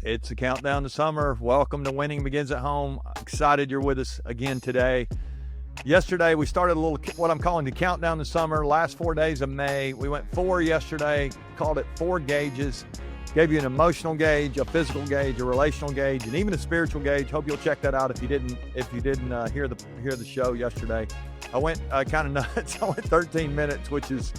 It's a countdown to summer. Welcome to Winning Begins at Home. Excited you're with us again today. Yesterday, we started a little, what I'm calling the countdown to summer, last 4 days of May. We went 4 yesterday, called it 4 gauges. Gave you an emotional gauge, a physical gauge, a relational gauge, and even a spiritual gauge. Hope you'll check that out if you didn't hear the show yesterday. I went kind of nuts. I went 13 minutes, which is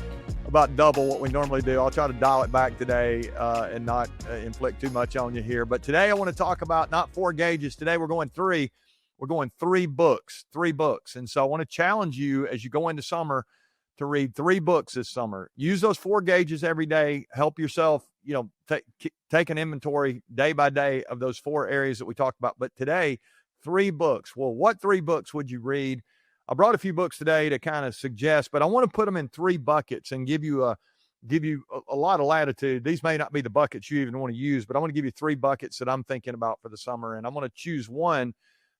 about double what we normally do. I'll try to dial it back today and not inflict too much on you here. But today I want to talk about not 4 gauges. Today we're going 3. We're going 3 books. And so I want to challenge you as you go into summer to read 3 books this summer. Use those 4 gauges every day. Help yourself, take an inventory day by day of those 4 areas that we talked about. But today, 3 books. Well, what 3 books would you read? I brought a few books today to kind of suggest, but I want to put them in 3 buckets and give you a lot of latitude. These may not be the buckets you even want to use, but I want to give you 3 buckets that I'm thinking about for the summer. And I'm going to choose one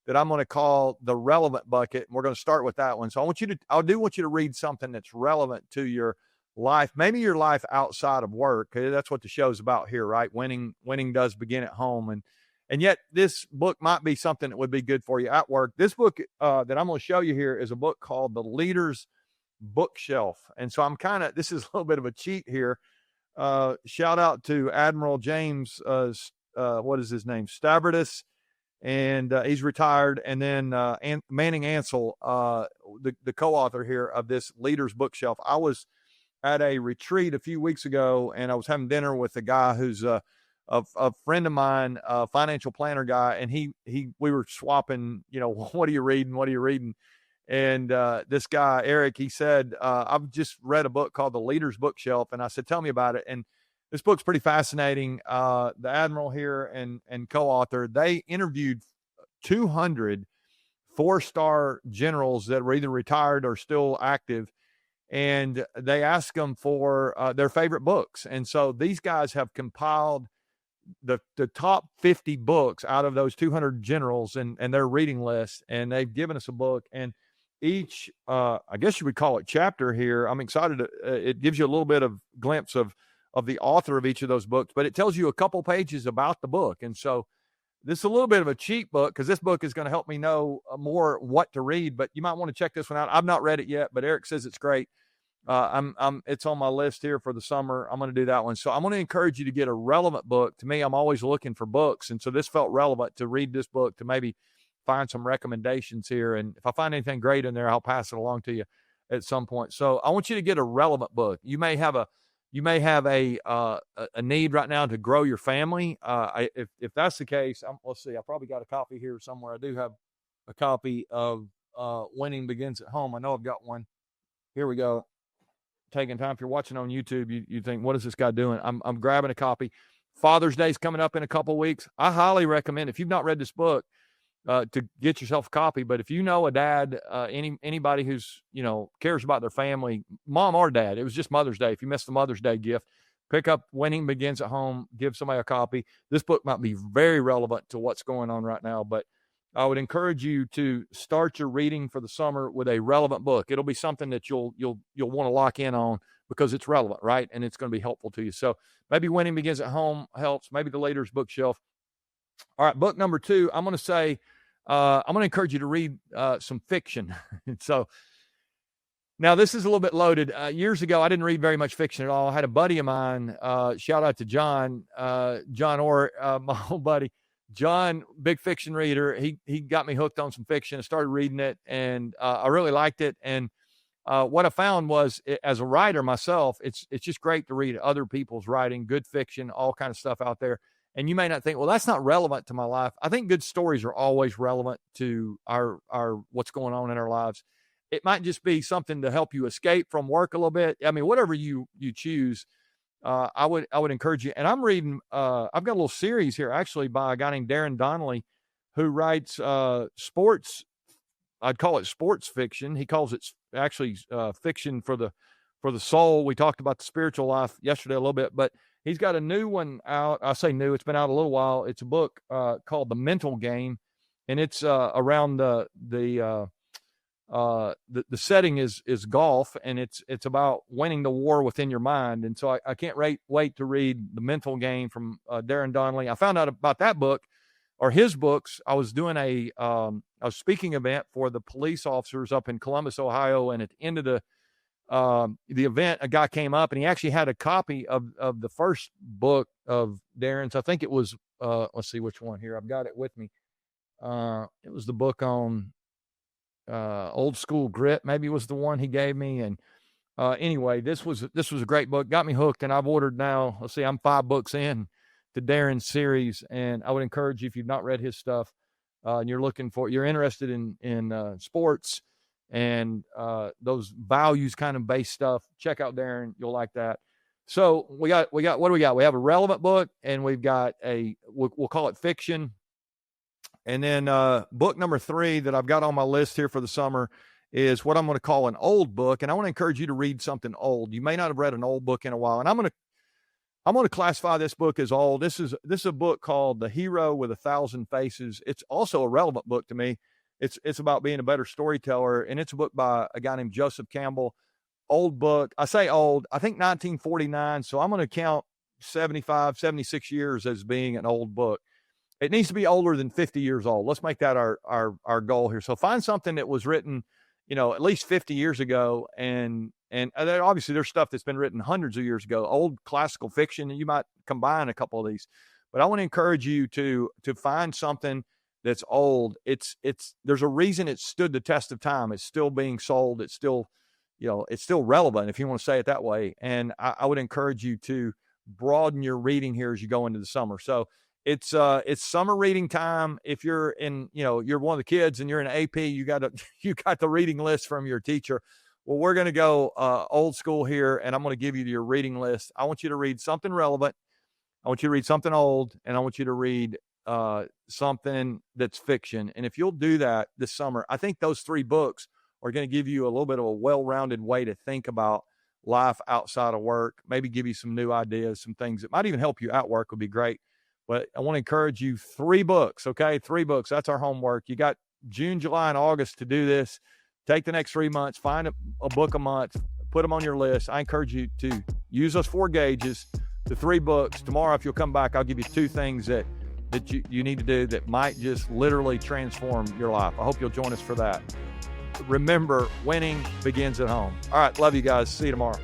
that I'm going to call the relevant bucket. And we're going to start with that one. So I do want you to read something that's relevant to your life, maybe your life outside of work. That's what the show's about here, right? Winning does begin at home. And yet this book might be something that would be good for you at work. This book that I'm going to show you here is a book called The Leader's Bookshelf. And so this is a little bit of a cheat here. Shout out to Admiral James, what is his name? Stavridis. And he's retired. And then Manning Ansel, the co-author here of this Leader's Bookshelf. I was at a retreat a few weeks ago, and I was having dinner with a guy who's a friend of mine, a financial planner guy, and we were swapping, what are you reading? And this guy, Eric, he said, I've just read a book called The Leader's Bookshelf. And I said, tell me about it. And this book's pretty fascinating. The Admiral here and co-author, they interviewed 200 4-star generals that were either retired or still active. And they asked them for their favorite books. And so these guys have compiled the top 50 books out of those 200 generals and their reading list. And they've given us a book. And each, I guess you would call it chapter here. I'm excited. It gives you a little bit of glimpse of the author of each of those books, but it tells you a couple pages about the book. And so this is a little bit of a cheat book because this book is going to help me know more what to read, but you might want to check this one out. I've not read it yet, but Eric says it's great. It's on my list here for the summer. I'm going to do that one. So I'm going to encourage you to get a relevant book. To me, I'm always looking for books. And so this felt relevant to read this book, to maybe find some recommendations here. And if I find anything great in there, I'll pass it along to you at some point. So I want you to get a relevant book. You may have a need right now to grow your family. If that's the case, let's see, I probably got a copy here somewhere. I do have a copy of Winning Begins at Home. I know I've got one. Here we go. Taking time. If you're watching on YouTube, you think, what is this guy doing? I'm grabbing a copy. Father's Day is coming up in a couple of weeks. I highly recommend, if you've not read this book, to get yourself a copy. But if you know a dad, anybody who's, cares about their family, mom or dad, it was just Mother's Day. If you missed the Mother's Day gift, pick up Winning Begins at Home, give somebody a copy. This book might be very relevant to what's going on right now, but I would encourage you to start your reading for the summer with a relevant book. It'll be something that you'll want to lock in on because it's relevant, right? And it's going to be helpful to you. So maybe Winning Begins at Home helps. Maybe The Leader's Bookshelf. All right, book number 2, I'm going to encourage you to read some fiction. So now this is a little bit loaded. Years ago, I didn't read very much fiction at all. I had a buddy of mine, shout out to John Orr, my old buddy. John, big fiction reader. He got me hooked on some fiction. I started reading it, and I really liked it. And what I found was, as a writer myself, it's just great to read other people's writing, good fiction, all kind of stuff out there. And you may not think, well, that's not relevant to my life. I think good stories are always relevant to our what's going on in our lives. It might just be something to help you escape from work a little bit. I mean, whatever you choose. I would encourage you. And I'm reading, I've got a little series here actually by a guy named Darren Donnelly, who writes sports. I'd call it sports fiction. He calls it actually fiction for the soul. We talked about the spiritual life yesterday a little bit, but he's got a new one out. I say new, it's been out a little while. It's a book called The Mental Game. And it's around the the setting is golf, and it's about winning the war within your mind. And so I can't wait to read The Mental Game from Darren Donnelly. I found out about that book, or his books. I was doing a speaking event for the police officers up in Columbus, Ohio, and at the end of the event, a guy came up and he actually had a copy of the first book of Darren's. I think it was, let's see which one here. I've got it with me. It was the book on Old School Grit, maybe was the one he gave me. And anyway, this was a great book, got me hooked, and I've ordered now. Let's see, I'm 5 books in to Darren's series, and I would encourage you, if you've not read his stuff, and you're interested in sports and those values kind of based stuff, check out Darren. You'll like that. So we got what do we got? We have a relevant book, and we've got we'll call it fiction. And then book number 3 that I've got on my list here for the summer is what I'm going to call an old book. And I want to encourage you to read something old. You may not have read an old book in a while, and I'm going to classify this book as old. This is a book called The Hero with 1,000 Faces. It's also a relevant book to me. It's about being a better storyteller, and it's a book by a guy named Joseph Campbell. Old book. I say old. I think 1949. So I'm going to count 75, 76 years as being an old book. It needs to be older than 50 years old. Let's make that our goal here. So find something that was written, at least 50 years ago, and obviously there's stuff that's been written hundreds of years ago, old classical fiction, and you might combine a couple of these. But I want to encourage you to find something that's old. There's a reason it stood the test of time. It's still being sold. It's still, it's still relevant, if you want to say it that way. And I would encourage you to broaden your reading here as you go into the summer. So it's summer reading time. If you're in, you're one of the kids and you're in AP, you got the reading list from your teacher. Well, we're going to go old school here, and I'm going to give you your reading list. I want you to read something relevant. I want you to read something old, and I want you to read something that's fiction. And if you'll do that this summer, I think those 3 books are going to give you a little bit of a well-rounded way to think about life outside of work, maybe give you some new ideas, some things that might even help you at work would be great. But I want to encourage you, 3 books, okay? 3 books. That's our homework. You got June, July, and August to do this. Take the next 3 months, find a book a month, put them on your list. I encourage you to use those 4 gauges, the 3 books. Tomorrow, if you'll come back, I'll give you 2 things that you need to do that might just literally transform your life. I hope you'll join us for that. Remember, winning begins at home. All right, love you guys. See you tomorrow.